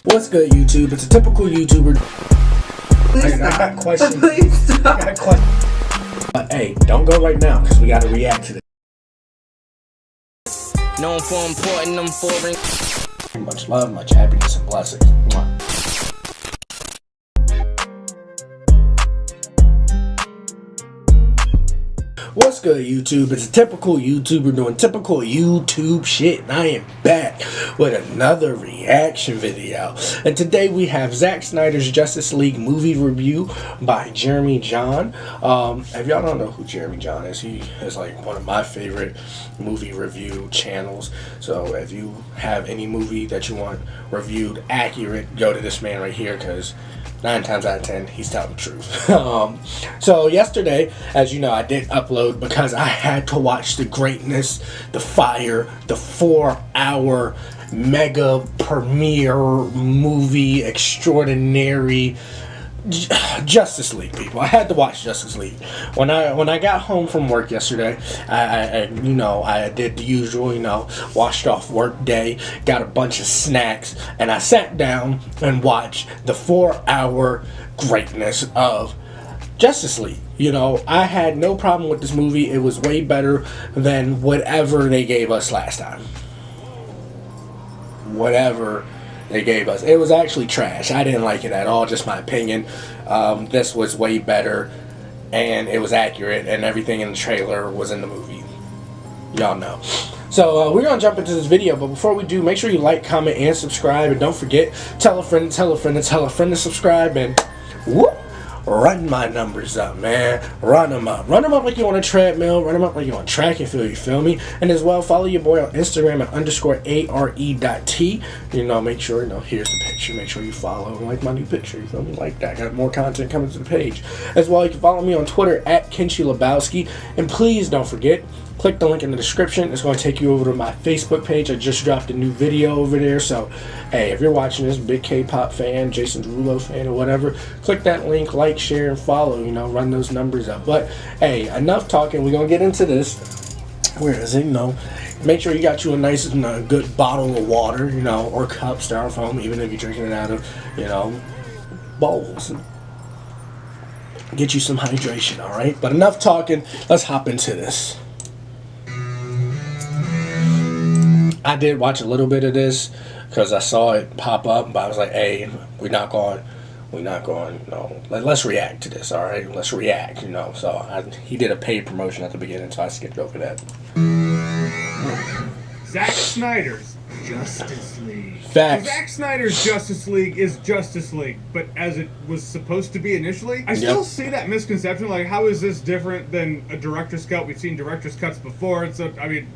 What's good, YouTube? It's a typical YouTuber. I got questions. Please stop. I got questions. But hey, don't go right now because we got to react to this. Known for important, I'm foreign. Much love, much happiness, and blessings. Mwah. What's good, YouTube? It's a typical YouTuber doing typical YouTube shit, and I am back with another reaction video. And today we have Zack Snyder's Justice League movie review by Jeremy John. If y'all don't know who Jeremy John is, he is like one of my favorite movie review channels. So if you have any movie that you want reviewed accurate, go to this man right here, because 9 times out of 10, he's telling the truth. So yesterday, as you know, I did upload because I had to watch the greatness, the fire, the 4-hour mega premiere movie extraordinary Justice League, people. I had to watch Justice League. When I got home from work yesterday, I did the usual, washed off work day, got a bunch of snacks, and I sat down and watched the 4-hour greatness of Justice League. I had no problem with this movie. It was way better than whatever they gave us last time. Whatever they gave us. It was actually trash. I didn't like it at all, just my opinion. This was way better, and it was accurate, and everything in the trailer was in the movie. Y'all know. So we're going to jump into this video, but before we do, make sure you like, comment, and subscribe, and don't forget, tell a friend, tell a friend, and tell a friend to subscribe, and whoop! Run my numbers up, man. Run them up. Run them up like you on a treadmill. Run them up like you on track and field, you feel me? And as well, follow your boy on Instagram at _ARE.T. Make sure, here's the picture. Make sure you follow and like my new picture, you feel me? Like that. Got more content coming to the page. As well, you can follow me on Twitter at Kenshi Lebowski. And please don't forget, click the link in the description. It's going to take you over to my Facebook page. I just dropped a new video over there. So, hey, if you're watching this, big K-pop fan, Jason Derulo fan, or whatever, click that link, like, share, and follow. Run those numbers up. But, hey, enough talking. We're going to get into this. Where is it? Make sure you got you a nice and good bottle of water, or cup, styrofoam, even if you're drinking it out of, bowls. Get you some hydration, all right? But enough talking. Let's hop into this. I did watch a little bit of this because I saw it pop up, but I was like, hey, we're not going, let's react to this, all right? Let's react, So he did a paid promotion at the beginning, so I skipped over that. Zack Snyder's Justice League. Facts. So Zack Snyder's Justice League is Justice League, but as it was supposed to be initially, I still see that misconception. Like, how is this different than a director's cut? We've seen director's cuts before. So,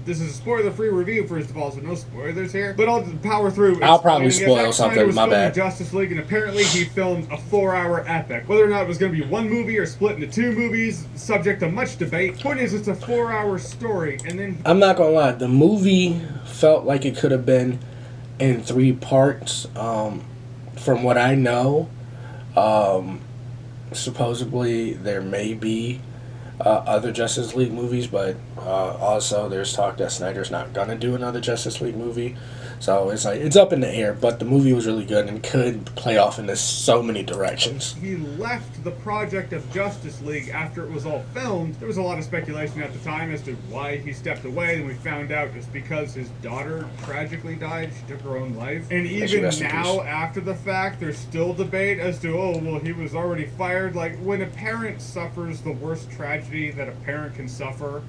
this is a spoiler-free review, first of all, so no spoilers here. But I'll power through. I'll probably spoil something, my bad. Justice League, and apparently he filmed a 4-hour epic. Whether or not it was going to be one movie or split into 2 movies, subject to much debate. Point is, it's a 4-hour story, and then... I'm not gonna lie, the movie felt like it could have been in 3 parts. From what I know, supposedly there may be other Justice League movies, but also there's talk that Snyder's not gonna do another Justice League movie. So it's like, it's up in the air, but the movie was really good and could play off into so many directions. He left the project of Justice League after it was all filmed. There was a lot of speculation at the time as to why he stepped away, and we found out it's because his daughter tragically died. She took her own life. And even now, after the fact, there's still debate as to, oh, well, he was already fired. Like, when a parent suffers the worst tragedy that a parent can suffer,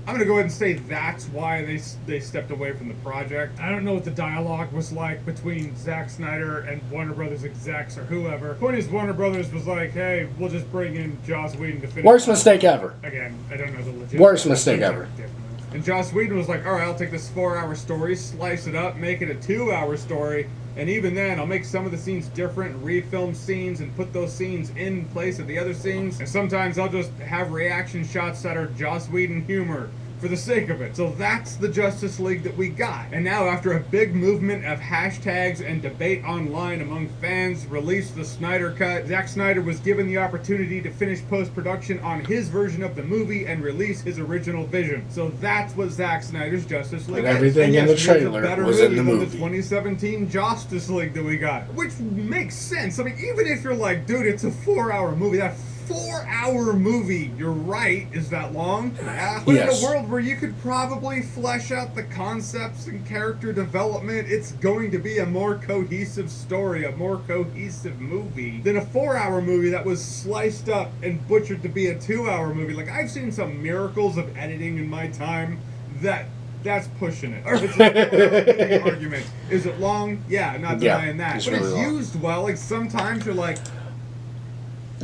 I'm going to go ahead and say that's why they stepped away from the project. I don't know what the dialogue was like between Zack Snyder and Warner Brothers execs or whoever. Point is, Warner Brothers was like, hey, we'll just bring in Joss Whedon to finish. Worst mistake ever. Again, I don't know the legit. Worst mistake ever. And Joss Whedon was like, all right, I'll take this 4-hour story, slice it up, make it a 2-hour story, and even then, I'll make some of the scenes different, refilm scenes, and put those scenes in place of the other scenes. And sometimes I'll just have reaction shots that are Joss Whedon humor. for the sake of it. So that's the Justice League that we got. And now, after a big movement of hashtags and debate online among fans, released the Snyder Cut. Zack Snyder was given the opportunity to finish post-production on his version of the movie and release his original vision. So that's what Zack Snyder's Justice League and everything is. in the trailer was in the movie. The 2017 Justice League that we got, which makes sense. I mean, even if you're like, dude, it's a 4-hour movie, that 4-hour movie, you're right, is that long? Yeah. But yes. In a world where you could probably flesh out the concepts and character development, it's going to be a more cohesive story, a more cohesive movie than a 4-hour movie that was sliced up and butchered to be a 2-hour movie. Like, I've seen some miracles of editing in my time that's pushing it. Or it's an argument. Is it long? Yeah, not denying that. But really it's used well. Like, sometimes you're like,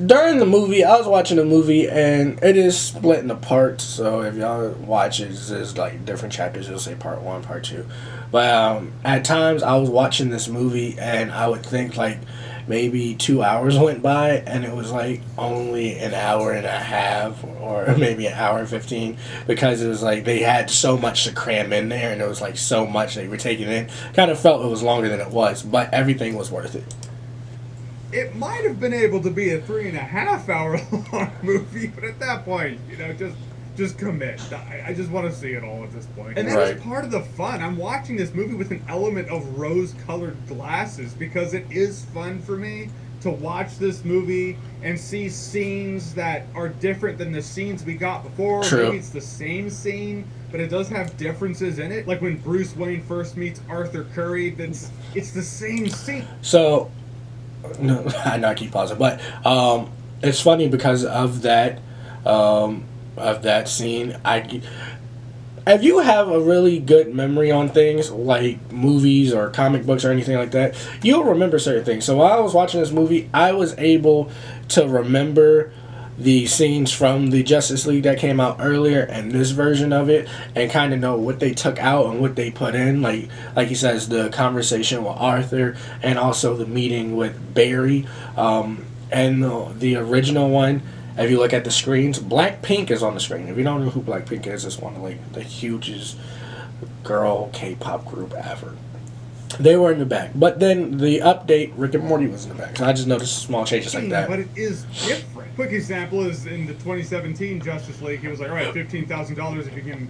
during the movie, I was watching the movie, and it is split into parts. So if y'all watch it, there's like different chapters. You'll say part 1, part 2. But at times, I was watching this movie, and I would think like maybe 2 hours went by, and it was like only an hour and a half, or maybe an hour and 15, because it was like they had so much to cram in there, and it was like so much they were taking in. Kind of felt it was longer than it was, but everything was worth it. It might have been able to be a 3.5-hour long movie, but at that point, you know, just commit. I just want to see it all at this point. And that is part of the fun. I'm watching this movie with an element of rose-colored glasses because it is fun for me to watch this movie and see scenes that are different than the scenes we got before. True. Maybe it's the same scene, but it does have differences in it. Like when Bruce Wayne first meets Arthur Curry, it's the same scene. So, no, I know I keep pausing, but it's funny because of that scene. If you have a really good memory on things like movies or comic books or anything like that, you'll remember certain things. So while I was watching this movie, I was able to remember the scenes from the Justice League that came out earlier and this version of it, and kind of know what they took out and what they put in. Like he says, the conversation with Arthur, and also the meeting with Barry. And the original one, if you look at the screens, Blackpink is on the screen. If you don't know who Blackpink is, it's one of like the hugest girl K-pop group ever. They were in the back. But then the update, Rick and Morty was in the back. So I just noticed small changes like that. But it is different. Quick example is in the 2017 Justice League, he was like, all right, $15,000 if you can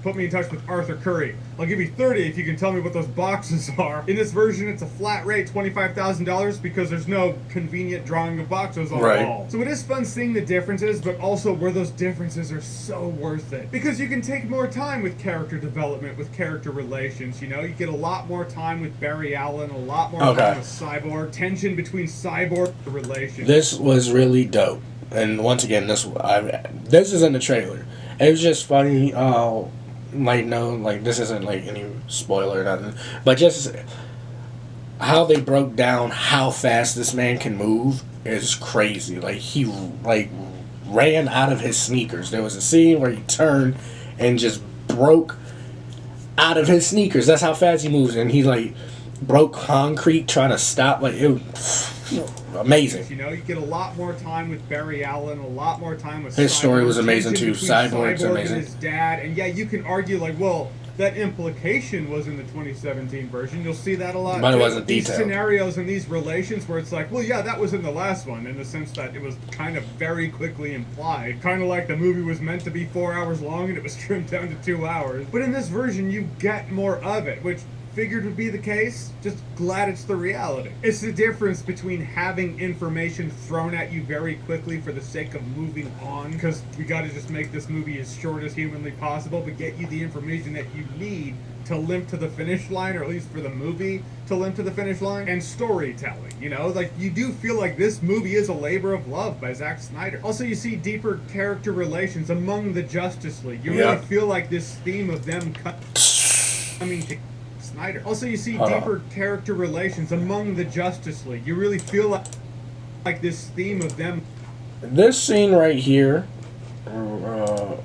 put me in touch with Arthur Curry. I'll give you $30,000 if you can tell me what those boxes are. In this version, it's a flat rate, $25,000, because there's no convenient drawing of boxes on the wall. So it is fun seeing the differences, but also where those differences are so worth it. Because you can take more time with character development, with character relations, you know? You get a lot more time with Barry Allen, a lot more time with Cyborg, tension between Cyborg relations. This was really dope. And once again, this is in the trailer. It was just funny. This isn't like any spoiler or nothing, but just how they broke down how fast this man can move is crazy. Like, he ran out of his sneakers. There was a scene where he turned and just broke out of his sneakers. That's how fast he moves, and he broke concrete trying to stop. Amazing. You know, you get a lot more time with Barry Allen, a lot more time with his Cyborg. Story was amazing too. Cyborg's amazing. And his dad, and yeah, you can argue well, that implication was in the 2017 version. You'll see that a lot. But it wasn't these detailed. Scenarios and these relations where it's like, well, yeah, that was in the last one, in the sense that it was kind of very quickly implied. Kind of like the movie was meant to be 4 hours long and it was trimmed down to 2 hours. But in this version, you get more of it, which figured would be the case. Just glad it's the reality. It's the difference between having information thrown at you very quickly for the sake of moving on, because we got to just make this movie as short as humanly possible, but get you the information that you need to limp to the finish line, or at least for the movie to limp to the finish line, and storytelling. You know, you do feel like this movie is a labor of love by Zack Snyder. Also, you see deeper character relations among the Justice League. You really feel like this theme of them coming to Snyder. Also, you see deeper character relations among the Justice League. You really feel like this theme of them. This scene right here. Hold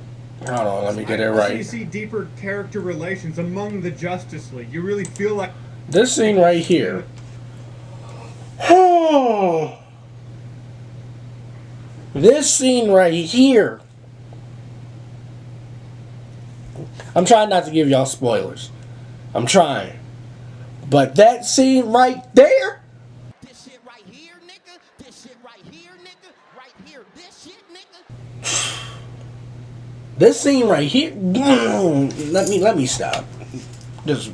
on, let me get it right. Also, you see deeper character relations among the Justice League. You really feel like this scene right here. This scene right here I'm trying not to give y'all spoilers. I'm trying. But that scene right there. This shit right here, nigga. This shit right here, nigga. Right here, this shit, nigga. This scene right here. Let me stop. Just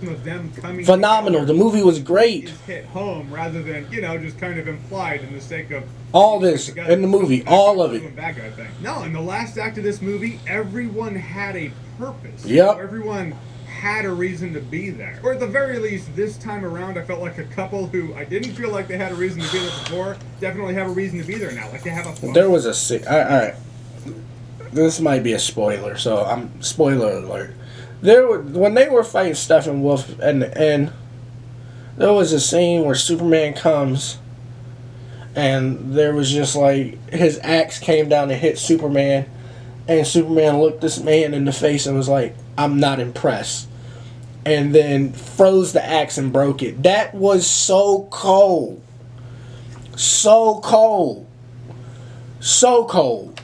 Of them coming phenomenal. The movie was great. is hit home rather than, just kind of implied in the sake of All this in the movie, all of it. Bad guy thing. No, in the last act of this movie, everyone had a purpose. Yep. Everyone had a reason to be there. Or at the very least, this time around, I felt like a couple who I didn't feel like they had a reason to be there before definitely have a reason to be there now. Like they have a fun. There was a scene. All right. This might be a spoiler, so I'm spoiler alert. When they were fighting Steppenwolf at the end, there was a scene where Superman comes, and there was just like his axe came down to hit Superman, and Superman looked this man in the face and was like, "I'm not impressed," and then froze the axe and broke it. That was so cold, so cold, so cold,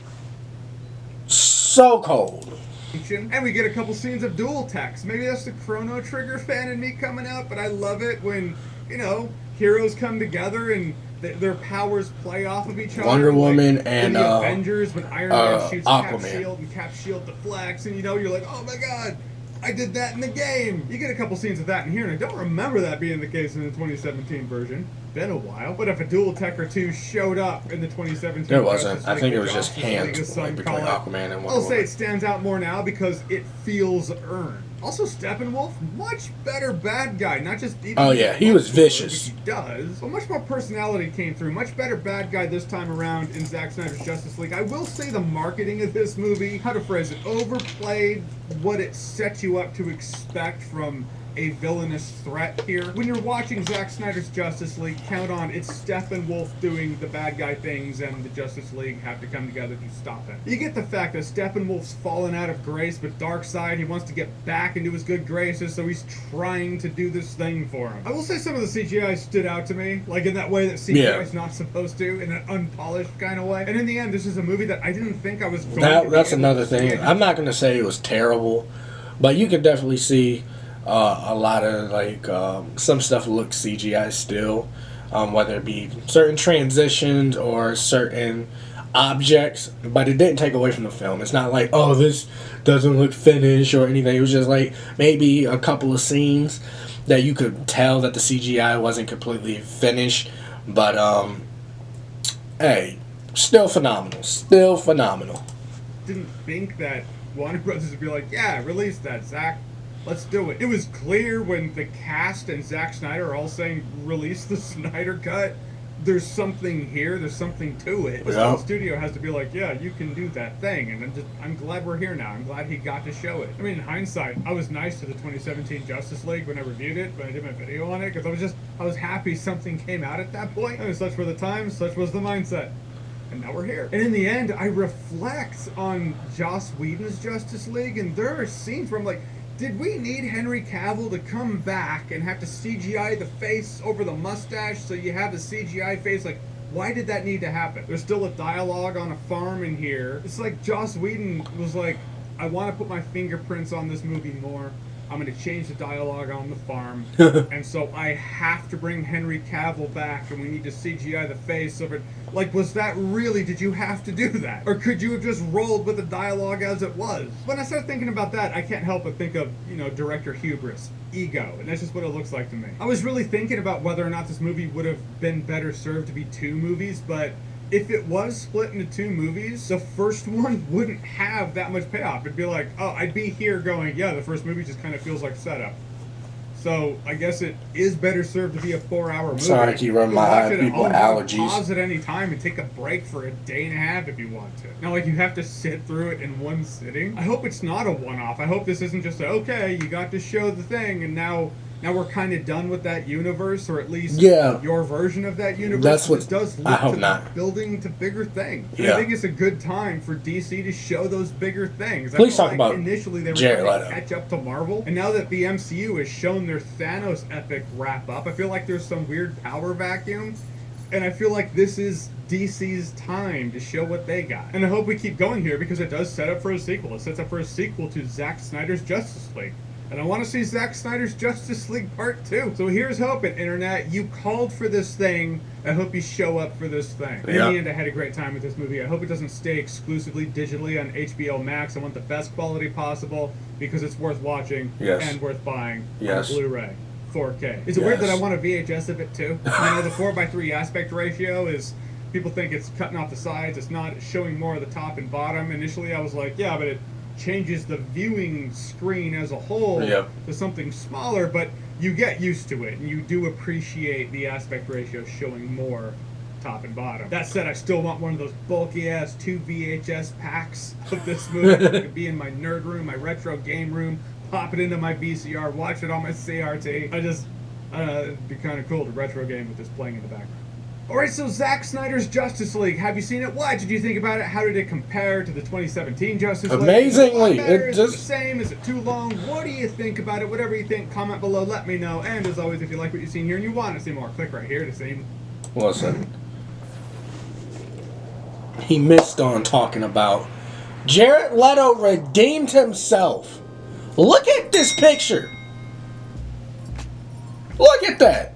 so cold. And we get a couple scenes of dual text. Maybe that's the Chrono Trigger fan in me coming out, but I love it when, heroes come together and their powers play off of each other. Wonder Woman like, and the Avengers, when Iron Man shoots Cap Aquaman. Shield and Cap Shield deflects, and you're like, oh my god, I did that in the game. You get a couple scenes of that in here, and I don't remember that being the case in the 2017 version. Been a while, but if a dual tech or two showed up in the 2017, There wasn't. I think it was just hands between between Aquaman and Wonder I'll say Woman. it stands out more now because it feels earned. Also, Steppenwolf, much better bad guy. Not just Oh, yeah, he was vicious. which he does, but much more personality came through. Much better bad guy this time around in Zack Snyder's Justice League. I will say the marketing of this movie, how to phrase it, overplayed what it set you up to expect from a villainous threat here. When you're watching Zack Snyder's Justice League, count on it's Steppenwolf doing the bad guy things and the Justice League have to come together to stop him. You get the fact that Steppenwolf's fallen out of grace, but Darkseid, he wants to get back into his good graces, so he's trying to do this thing for him. I will say some of the CGI stood out to me, like in that way that CGI is not supposed to, in an unpolished kind of way. And in the end, this is a movie that I didn't think I was going to That's be able another to see. thing. I'm not going to say it was terrible, but you can definitely see a lot of some stuff looks CGI still, whether it be certain transitions or certain objects, but it didn't take away from the film. It's not like, oh, this doesn't look finished or anything. It was just like maybe a couple of scenes that you could tell that the CGI wasn't completely finished, but hey, still phenomenal. Still phenomenal. Didn't think that Warner Brothers would be like, yeah, release that, Zack. Let's do it. It was clear when the cast and Zack Snyder are all saying, release the Snyder Cut. There's something here. There's something to it. But Yeah. the studio has to be like, yeah, you can do that thing. And I'm glad we're here now. I'm glad he got to show it. I mean, in hindsight, I was nice to the 2017 Justice League when I reviewed it, when I did my video on it, because I was happy something came out at that point. I mean, such were the times, such was the mindset. And now we're here. And in the end, I reflect on Joss Whedon's Justice League, and there are scenes where I'm like, did we need Henry Cavill to come back and have to CGI the face over the mustache so you have the CGI face? Like, why did that need to happen? There's still a dialogue on a farm in here. It's like Joss Whedon was like, I want to put my fingerprints on this movie more. I'm going to change the dialogue on the farm. And so I have to bring Henry Cavill back, and we need to CGI the face of it. Like, was that really, did you have to do that? Or could you have just rolled with the dialogue as it was? When I start thinking about that, I can't help but think of, director hubris, ego, and that's just what it looks like to me. I was really thinking about whether or not this movie would have been better served to be 2 movies, but if it was split into 2 movies, the first one wouldn't have that much payoff. It'd be like, oh, I'd be here going, yeah, the first movie just kind of feels like setup. So I guess it is better served to be a 4-hour movie. Sorry to keep rubbing my Watch eye. it at People home, allergies. Pause at any time and take a break for a day and a half if you want to. Now, like, you have to sit through it in one sitting. I hope it's not a one-off. I hope this isn't just okay, you got to show the thing, and now we're kind of done with that universe, or at least your version of that universe. That's what it does look I hope to not. Building to bigger things. Yeah. I think it's a good time for DC to show those bigger things. Please felt talk about initially they were Jared trying to Leto. catch up to Marvel, and now that the MCU has shown their Thanos epic wrap up, I feel like there's some weird power vacuum. And I feel like this is DC's time to show what they got. And I hope we keep going here because it does set up for a sequel. It sets up for a sequel to Zack Snyder's Justice League. And I want to see Zack Snyder's Justice League Part 2. So here's hoping, Internet. You called for this thing. I hope you show up for this thing. In the end, I had a great time with this movie. I hope it doesn't stay exclusively digitally on HBO Max. I want the best quality possible because it's worth watching and worth buying on Blu-ray. 4K. Is it weird that I want a VHS of it too? You know, the 4:3 aspect ratio is, people think it's cutting off the sides. It's not. It's showing more of the top and bottom. Initially, I was like, yeah, but it changes the viewing screen as a whole to something smaller, but you get used to it, and you do appreciate the aspect ratio showing more top and bottom. That said, I still want one of those bulky-ass 2 VHS packs of this movie. It could be in my nerd room, my retro game room, pop it into my VCR, watch it on my CRT. It'd be kind of cool to retro game with this playing in the background. Alright, so Zack Snyder's Justice League. Have you seen it? What did you think about it? How did it compare to the 2017 Justice League? Amazingly. Is it the same? Is it too long? What do you think about it? Whatever you think, comment below, let me know. And as always, if you like what you've seen here and you want to see more, click right here to see. Listen. He missed on talking about Jared Leto redeemed himself. Look at this picture. Look at that.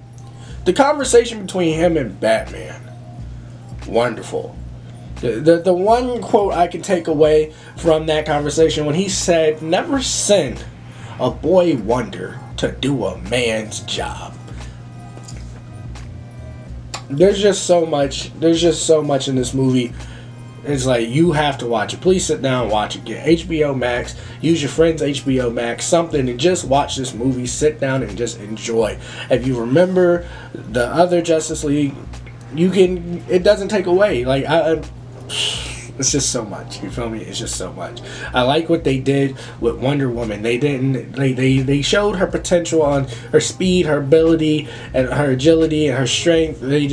The conversation between him and Batman. Wonderful. The one quote I can take away from that conversation when he said, "Never send a boy wonder to do a man's job." There's just so much in this movie. It's like, you have to watch it. Please sit down and watch it. Get HBO Max. Use your friend's HBO Max. Something, and just watch this movie. Sit down and just enjoy. If you remember the other Justice League, it doesn't take away. Like, it's just so much. You feel me? It's just so much. I like what they did with Wonder Woman. They showed her potential on her speed, her ability, and her agility, and her strength. They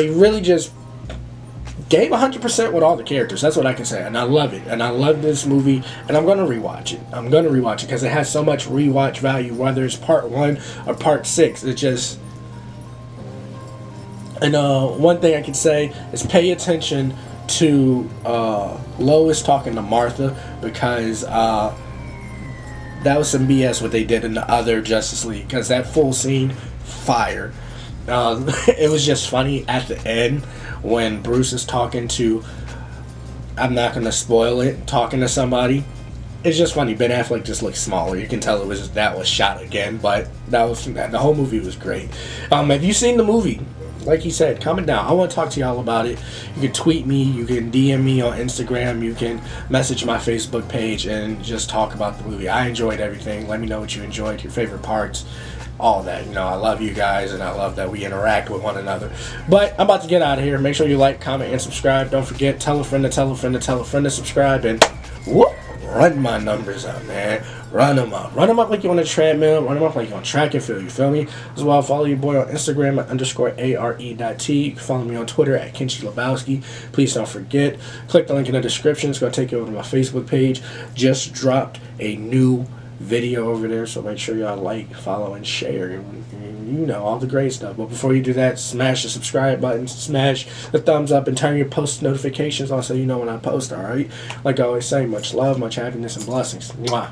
really just gave 100% with all the characters. That's what I can say. And I love it. And I love this movie. And I'm going to rewatch it. I'm going to rewatch it because it has so much rewatch value, whether it's part 1 or part 6. It just... And one thing I can say is pay attention to Lois talking to Martha, because that was some BS what they did in the other Justice League. Because that full scene, fire. It was just funny at the end when Bruce is talking to, I'm not going to spoil it, talking to somebody. It's just funny. Ben Affleck just looks smaller. You can tell that was shot again, but the whole movie was great. Have you seen the movie? Like he said, comment down. I want to talk to y'all about it. You can tweet me, you can DM me on Instagram, you can message my Facebook page and just talk about the movie. I enjoyed everything. Let me know what you enjoyed, your favorite parts, all that. You know, I love you guys, and I love that we interact with one another. But I'm about to get out of here. Make sure you like, comment, and subscribe. Don't forget, tell a friend to tell a friend to tell a friend to subscribe, and whoop, run my numbers up, man. Run them up. Run them up like you're on a treadmill. Run them up like you're on track and field. You feel me? As well, follow your boy on Instagram at _ARE.T. You can follow me on Twitter at Kenshi Lebowski. Please don't forget, click the link in the description. It's going to take you over to my Facebook page. Just dropped a new video over there, so make sure y'all like, follow, and share. You know, all the great stuff. But before you do that, smash the subscribe button, smash the thumbs up, and turn your post notifications on so you know when I post, alright? Like I always say, much love, much happiness, and blessings. Mwah.